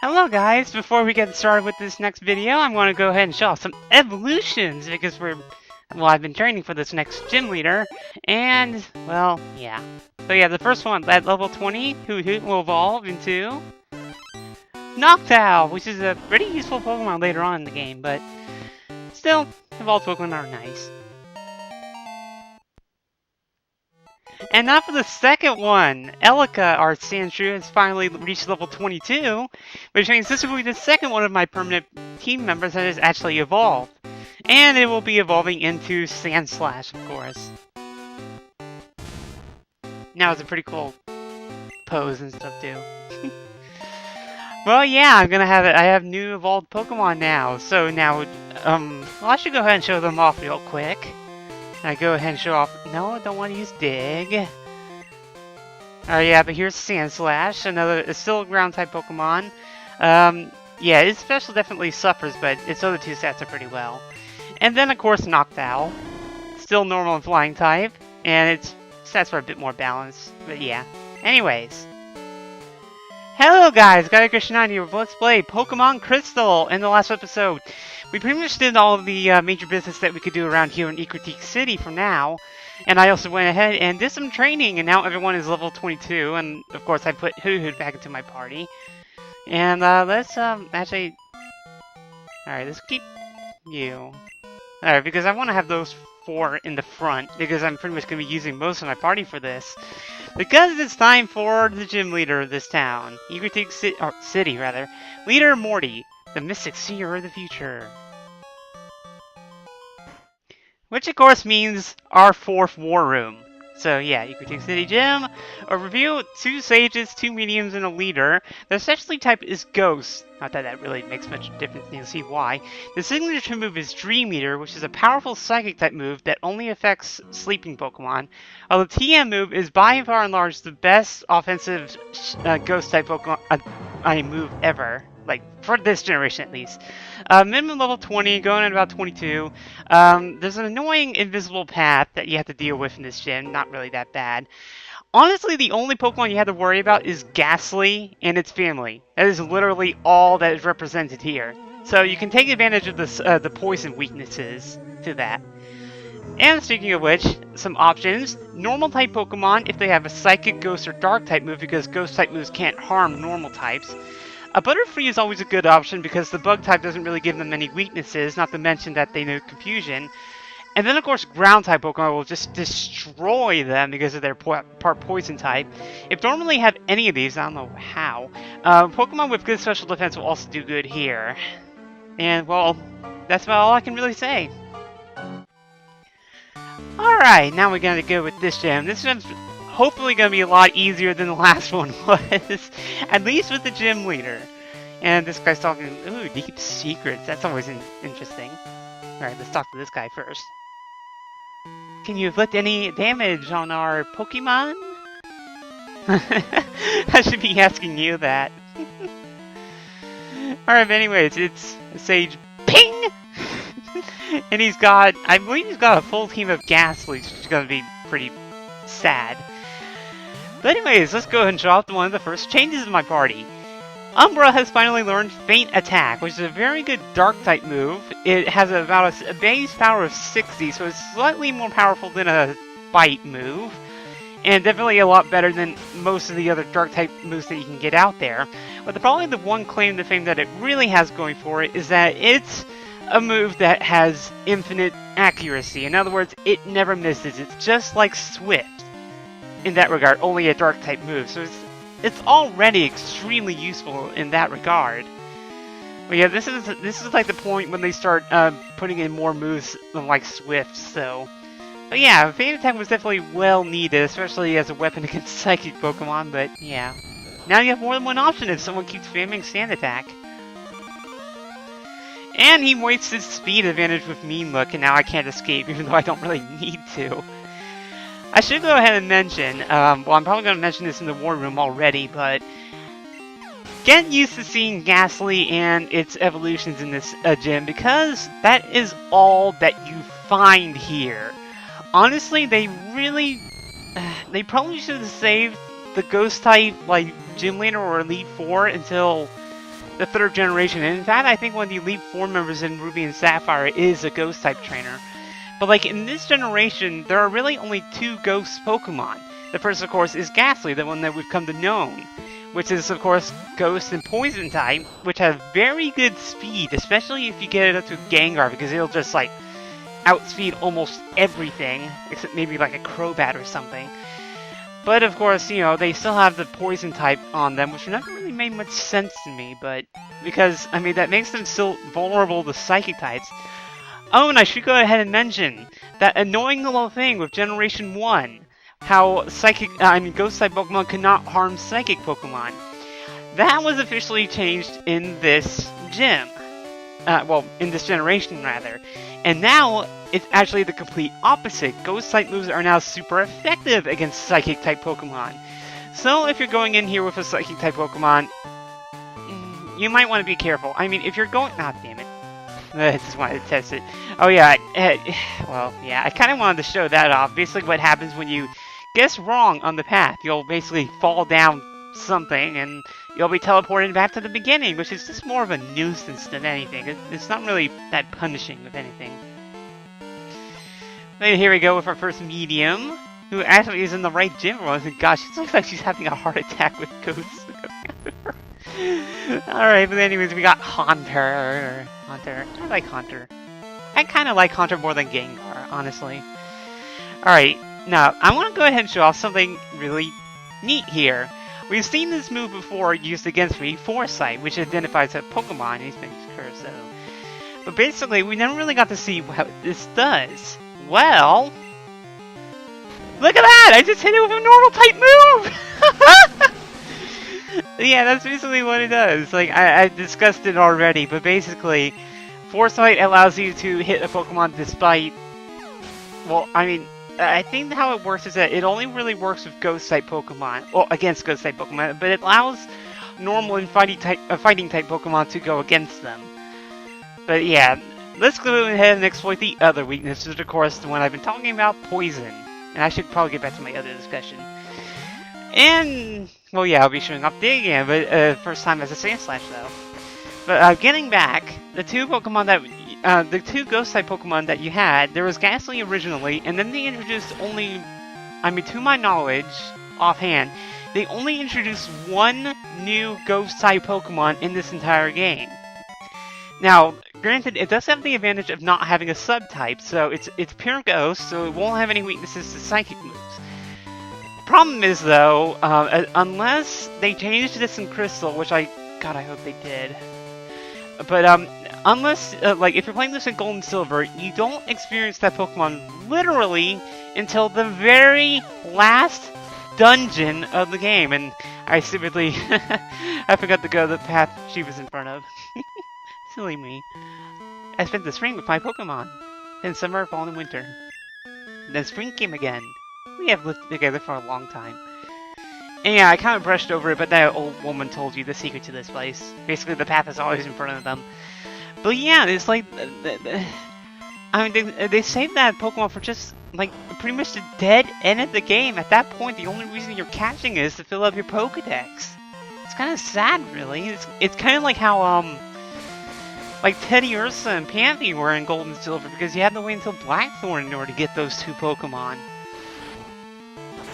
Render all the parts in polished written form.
Hello guys, before we get started with this next video, I'm going to go ahead and show off some evolutions because I've been training for this next gym leader, and, well, yeah. So yeah, the first one, at level 20, Hoot will evolve into Noctowl, which is a pretty useful Pokemon later on in the game, but still, evolved Pokemon are nice. And now for the second one, Elica, our Sandshrew, has finally reached level 22, which means this will be the second one of my permanent team members that has actually evolved. And it will be evolving into Sandslash, of course. Now it's a pretty cool pose and stuff too. Well, yeah, I have new evolved Pokemon now. So now, well, I should go ahead and show them off real quick. I go ahead and show off. No, I don't want to use Dig. Yeah, but here's Sandslash, it's still a ground type Pokemon. Yeah, its special definitely suffers, but its other two stats are pretty well. And then, of course, Noctowl. Still normal and flying type, and its stats are a bit more balanced, but yeah. Anyways. Hello guys, Guy Krishnani here with Let's Play Pokemon Crystal. In the last episode, we pretty much did all of the major business that we could do around here in Critique City for now. And I also went ahead and did some training, and now everyone is level 22, and of course I put Hoot back into my party. And let's actually... Alright, let's keep you. Alright, because I want to have those 4 in the front, because I'm pretty much going to be using most of my party for this. Because it's time for the gym leader of this town. Critique City, rather. Leader Morty, the mystic seer of the future. Which of course means our 4th war room. So yeah, Critique City Gym. Overview, 2 sages, 2 mediums, and a leader. The specialty type is Ghost. Not that that really makes much difference, and you'll see why. The signature move is Dream Eater, which is a powerful psychic type move that only affects sleeping Pokemon. While the TM move is by far and large the best offensive Ghost type Pokemon move ever. Like, for this generation at least. Minimum level 20, going at about 22. There's an annoying invisible path that you have to deal with in this gym. Not really that bad. Honestly, the only Pokemon you have to worry about is Ghastly and its family. That is literally all that is represented here. So you can take advantage of this, the poison weaknesses to that. And speaking of which, some options. Normal type Pokemon if they have a Psychic, Ghost, or Dark type move because Ghost type moves can't harm normal types. A Butterfree is always a good option because the bug type doesn't really give them any weaknesses, not to mention that they know Confusion. And then of course ground type Pokemon will just destroy them because of their part poison type. If they normally have any of these, I don't know how, Pokemon with good special defense will also do good here. And well, that's about all I can really say. Alright, now we're gonna go with this gym. This gym's hopefully going to be a lot easier than the last one was. At least with the gym leader. And this guy's talking, ooh, deep secrets. That's always interesting. Alright, let's talk to this guy first. Can you inflict any damage on our Pokemon? I should be asking you that. Alright, but anyways, it's Sage Ping! And he's got, I believe he's got a full team of Ghastlies, which is going to be pretty sad. But anyways, let's go ahead and show off one of the first changes in my party. Umbra has finally learned Faint Attack, which is a very good Dark-type move. It has about a base power of 60, so it's slightly more powerful than a Bite move. And definitely a lot better than most of the other Dark-type moves that you can get out there. But probably the one claim to fame that it really has going for it is that it's a move that has infinite accuracy. In other words, it never misses. It's just like Swift. In that regard, only a dark type move, so it's already extremely useful in that regard. But yeah, this is like the point when they start putting in more moves than like Swift. So, but yeah, Faint Attack was definitely well needed, especially as a weapon against Psychic Pokemon. But yeah, now you have more than one option if someone keeps spamming Sand Attack. And he wastes his speed advantage with Mean Look, and now I can't escape, even though I don't really need to. I should go ahead and mention, well, I'm probably going to mention this in the war room already, but get used to seeing Ghastly and its evolutions in this gym, because that is all that you find here. Honestly, they probably should have saved the Ghost type, like, Gym Leader or Elite Four until the 3rd generation. And in fact, I think one of the Elite Four members in Ruby and Sapphire is a Ghost type trainer. But like in this generation, there are really only 2 Ghost Pokemon. The first, of course, is Ghastly, the one that we've come to know, which is, of course, Ghost and Poison type, which have very good speed, especially if you get it up to Gengar, because it'll just like outspeed almost everything, except maybe like a Crobat or something. But of course, you know, they still have the Poison type on them, which never really made much sense to me, but because, I mean, that makes them still vulnerable to Psychic types. Oh, and I should go ahead and mention that annoying little thing with Generation 1, how Ghost type Pokemon could not harm Psychic Pokemon. That was officially changed in this gym. Well, in this generation, rather. And now, it's actually the complete opposite. Ghost type moves are now super effective against Psychic type Pokemon. So, if you're going in here with a Psychic type Pokemon, you might want to be careful. I mean, if you're going... Ah, damn it. I just wanted to test it. Oh yeah, well, yeah, I kind of wanted to show that off. Basically what happens when you guess wrong on the path. You'll basically fall down something, and you'll be teleported back to the beginning, which is just more of a nuisance than anything. It's not really that punishing, if anything. Then here we go with our first medium, who actually is in the right gym. Gosh, it looks like she's having a heart attack with ghosts. Alright, but anyways, we got Haunter. I like Haunter. I kind of like Haunter more than Gengar, honestly. Alright, now, I want to go ahead and show off something really neat here. We've seen this move before used against me, Foresight, which identifies a Pokemon. He's been cursed, so... But basically, we never really got to see what this does. Well... Look at that! I just hit it with a normal type move! Yeah, that's basically what it does. Like, I discussed it already, but basically, Foresight allows you to hit a Pokemon despite... Well, I mean, I think how it works is that it only really works with Ghost-type Pokemon. Well, against Ghost-type Pokemon, but it allows normal and fighting-type Pokemon to go against them. But yeah, let's go ahead and exploit the other weakness, which is, of course, the one I've been talking about, Poison. And I should probably get back to my other discussion. And... Well, yeah, I'll be showing off Dig again, but first time as a Sandslash, though. But getting back, the 2 Pokemon that... the 2 Ghost-type Pokemon that you had, there was Ghastly originally, and then they introduced only... I mean, to my knowledge, offhand, they only introduced 1 new Ghost-type Pokemon in this entire game. Now, granted, it does have the advantage of not having a sub-type, so it's pure Ghost, so it won't have any weaknesses to Psychic moves. Problem is, though, unless they changed this in Crystal, which God, I hope they did. But, unless, like, if you're playing this in Gold and Silver, you don't experience that Pokemon literally until the very last dungeon of the game. And I stupidly, I forgot to go the path she was in front of. Silly me. I spent the spring with my Pokemon. Then summer, fall, and winter. Then spring came again. We have lived together for a long time. And yeah, I kind of brushed over it, but that old woman told you the secret to this place. Basically, the path is always in front of them. But yeah, it's like... I mean, they saved that Pokemon for just, like, pretty much the dead end of the game. At that point, the only reason you're catching it is to fill up your Pokedex. It's kind of sad, really. It's kind of like how, like Teddy Ursa and Pantheon were in Gold and Silver, because you had to wait until Blackthorn in order to get those 2 Pokemon.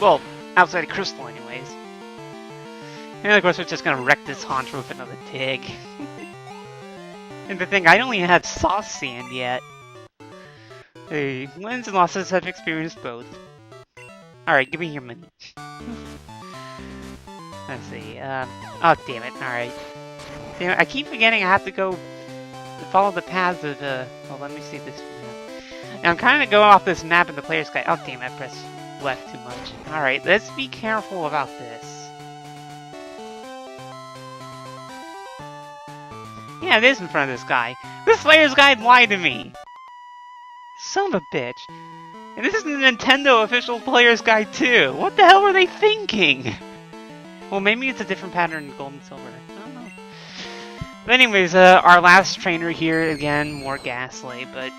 Well, outside of Crystal, anyways. And of course, we're just gonna wreck this Haunter with another Dig. And the thing, I don't even have Sauce Sand yet. Hey, wins and losses have experienced both. Alright, give me your money. Let's see, oh damn it, alright. Damn it, I keep forgetting I have to go follow the paths of the... Well, let me see this map. Now, I'm kind of going off this map in the player's guide. Oh damn it, I pressed left too much. Alright, let's be careful about this. Yeah, it is in front of this guy. This player's guide lied to me! Son of a bitch. And this is the Nintendo official player's guide too! What the hell were they thinking? Well, maybe it's a different pattern in Gold and Silver. I don't know. But anyways, our last trainer here, again, more Ghastly, but...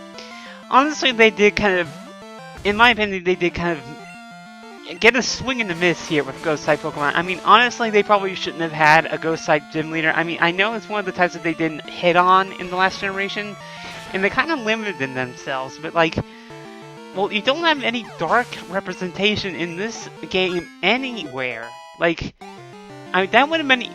Honestly, they did kind of... In my opinion, they did kind of get a swing and a miss here with Ghost-type Pokemon. I mean, honestly, they probably shouldn't have had a Ghost-type Gym Leader. I mean, I know it's one of the types that they didn't hit on in the last generation, and they kind of limited themselves, but like, well, you don't have any dark representation in this game anywhere. Like, I mean, that would have been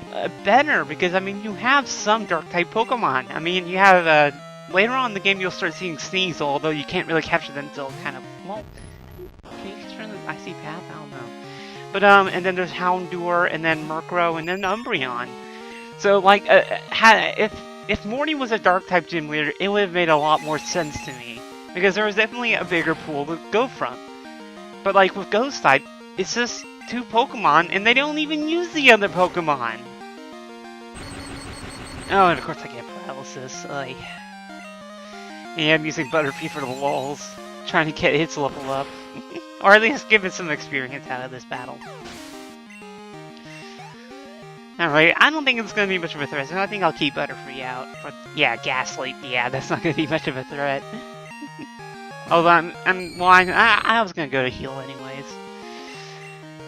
better, because, I mean, you have some dark-type Pokemon. I mean, you have, later on in the game, you'll start seeing Sneasel, although you can't really capture them until kind of, well, can you capture the Icy Path? I don't know. But, and then there's Houndour, and then Murkrow, and then Umbreon. So, like, if Morty was a dark-type Gym Leader, it would have made a lot more sense to me. Because there was definitely a bigger pool to go from. But, like, with Ghost-type, it's just 2 Pokemon, and they don't even use the other Pokemon. Oh, and of course I get paralysis. Like, yeah, I'm using Butterfree for the lulz, trying to get its level up. Or at least give it some experience out of this battle. Alright, I don't think it's going to be much of a threat, so I think I'll keep Butterfree out. But, yeah, Gaslight, yeah, that's not going to be much of a threat. Although I was going to go to heal anyways.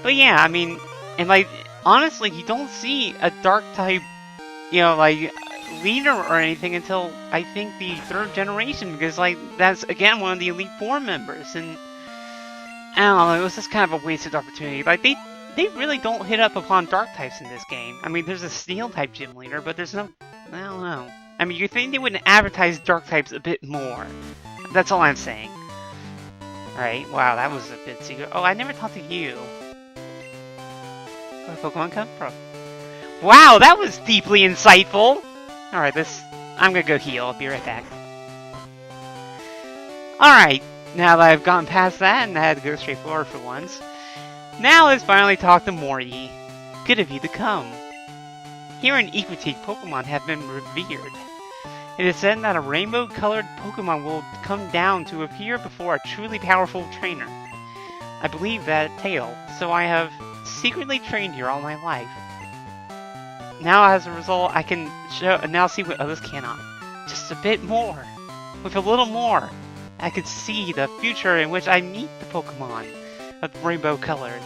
But yeah, I mean, and like, honestly, you don't see a Dark-type, you know, like, leader or anything until, I think, the 3rd generation, because, like, that's, again, one of the Elite Four members, and, I don't know, it was just kind of a wasted opportunity. Like, they really don't hit up upon Dark-types in this game. I mean, there's a Steel-type Gym Leader, but there's no, I don't know. I mean, you think they would advertise Dark-types a bit more. That's all I'm saying. Alright, wow, that was a bit secret. Oh, I never talked to you. Where did Pokemon come from? Wow, that was deeply insightful! Alright, I'm gonna go heal. I'll be right back. Alright, now that I've gone past that, and I had to go straight forward for once, now let's finally talk to Morty. Good of you to come. Here in Equity, Pokemon have been revered. It is said that a rainbow-colored Pokemon will come down to appear before a truly powerful trainer. I believe that tale, so I have secretly trained here all my life. Now, as a result, I can now see what others cannot. Just a bit more. With a little more, I can see the future in which I meet the Pokemon of rainbow colors.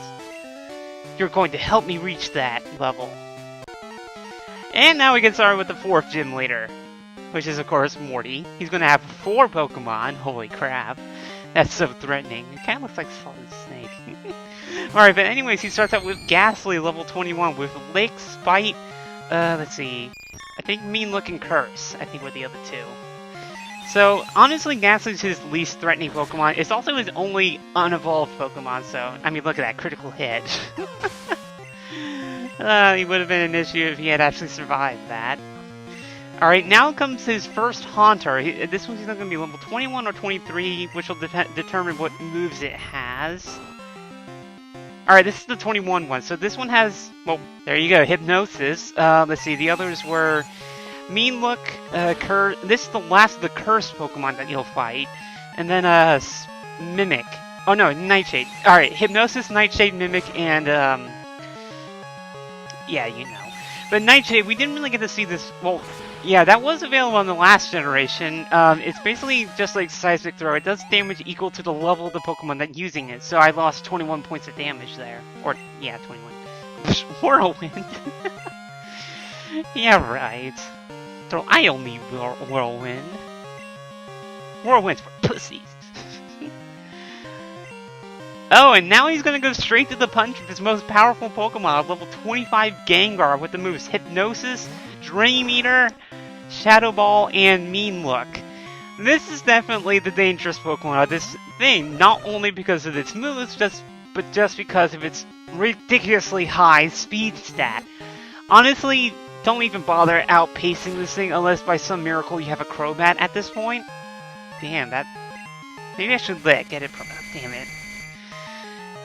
You're going to help me reach that level. And now we get started with the 4th Gym Leader, which is, of course, Morty. He's going to have 4 Pokemon. Holy crap. That's so threatening. It kind of looks like Solid Snake. Alright, but anyways, he starts out with Ghastly, level 21, with Lick, Spite, let's see, I think Mean Look and Curse, I think were the other 2. So, honestly, Ghastly's his least threatening Pokemon. It's also his only unevolved Pokemon, so, I mean, look at that, critical hit. He would have been an issue if he had actually survived that. Alright, now comes his first Haunter. This one's either going to be level 21 or 23, which will determine what moves it has. Alright, this is the 21 one. So this one has, well, there you go, Hypnosis. Let's see, the others were Mean Look, Curse. This is the last of the Cursed Pokemon that you'll fight. And then, Mimic. Oh no, Nightshade. Alright, Hypnosis, Nightshade, Mimic, and, yeah, you know. But Nightshade, we didn't really get to see this, well, yeah, that was available on the last generation. It's basically just like Seismic Throw. It does damage equal to the level of the Pokemon that's using it, so I lost 21 points of damage there. Or, yeah, 21. Whirlwind. Yeah, right. So I only Whirlwind. Whirlwind's for pussies. Oh, and now he's gonna go straight to the punch with his most powerful Pokemon, level 25 Gengar, with the moves Hypnosis, Dream Eater, Shadow Ball, and Mean Look. This is definitely the dangerous Pokemon of this thing, not only because of its moves, but just because of its ridiculously high speed stat. Honestly, don't even bother outpacing this thing unless by some miracle you have a Crobat at this point. Damn, that... Maybe I should get it from... Damn it.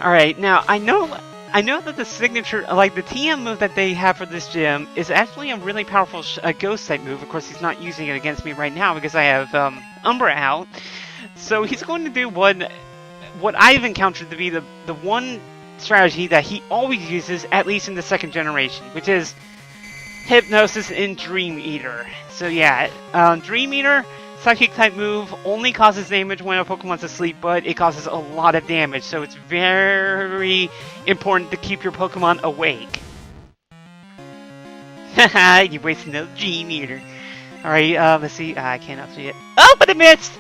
Alright, now, I know that the signature, like the TM move that they have for this gym is actually a really powerful Ghost-type move. Of course, he's not using it against me right now because I have Umbra out. So he's going to do what I've encountered to be the one strategy that he always uses, at least in the 2nd generation, which is Hypnosis and Dream Eater. So yeah, Dream Eater Psychic type move only causes damage when a Pokemon's asleep, but it causes a lot of damage, so it's very important to keep your Pokemon awake. Haha, you wasted another Gym Leader. Alright, let's see. I cannot see it. Oh, but it missed!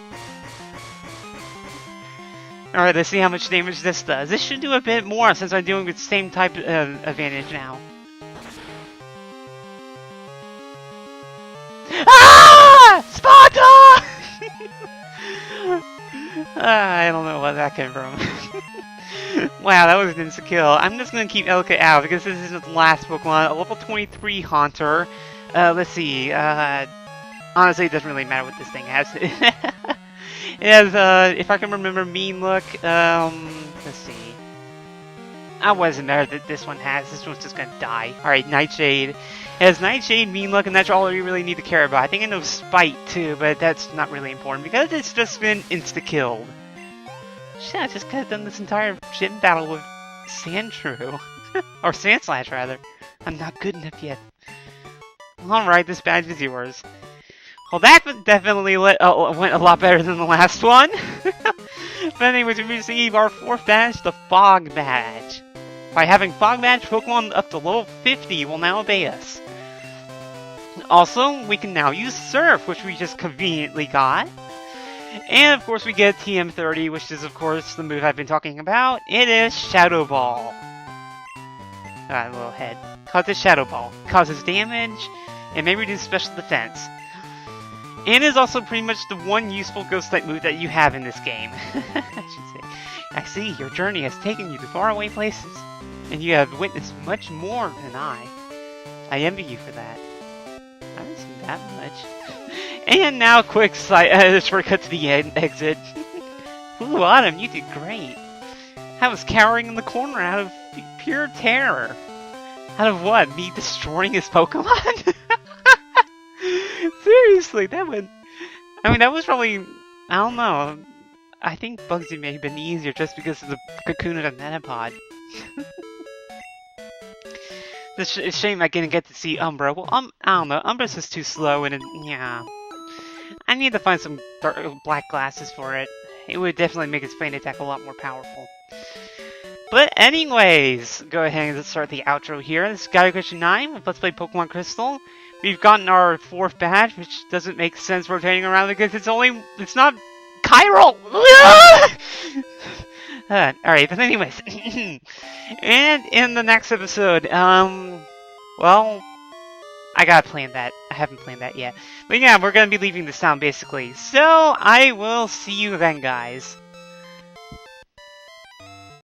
Alright, let's see how much damage this does. This should do a bit more since I'm doing the same type of advantage now. Ah! Sparta! I don't know where that came from. Wow, that was an instant kill. I'm just gonna keep Elka out because this is the last Pokemon, a level 23 Haunter. Let's see. Honestly, it doesn't really matter what this thing has. It has, if I can remember, Mean Look. Let's see. I wasn't there that this one has. This one's just gonna die. Alright, Nightshade. It has Nightshade, Mean Look, and that's all you really need to care about. I think I know Spite too, but that's not really important because it's just been insta-killed. Shit, I just could have done this entire gym battle with Sandshrew. Or Sandslash, rather. I'm not good enough yet. Alright, this badge is yours. Well, that definitely went a lot better than the last one. But anyways, we receive our 4th badge, the Fog Badge. By having Fog Badge, Pokemon up to level 50 will now obey us. Also, we can now use Surf, which we just conveniently got. And of course we get TM30, which is of course the move I've been talking about. It is Shadow Ball. Ah, little head. Causes Shadow Ball. Causes damage, and may reduce special defense. And is also pretty much the one useful Ghost-type move that you have in this game. I should say. I see, your journey has taken you to faraway places, and you have witnessed much more than I. I envy you for that. I haven't seen that much. And now, quick shortcut to the exit. Ooh, Autumn, you did great. I was cowering in the corner out of pure terror. Out of what? Me destroying his Pokemon? Seriously, that would... I mean, that was probably... I don't know. I think Bugsy may have been easier just because of the cocoon of the Metapod. It's a shame I didn't get to see Umbra. Well, I don't know. Umbra's just too slow and yeah. I need to find some black glasses for it. It would definitely make its faint attack a lot more powerful. But anyways, go ahead and start the outro here. This is Guy Question 9 with Let's Play Pokemon Crystal. We've gotten our 4th badge, which doesn't make sense rotating around because it's not chiral! Alright, but anyways. And in the next episode, well, I gotta plan that. I haven't planned that yet. But yeah, we're gonna be leaving this town basically. So, I will see you then, guys.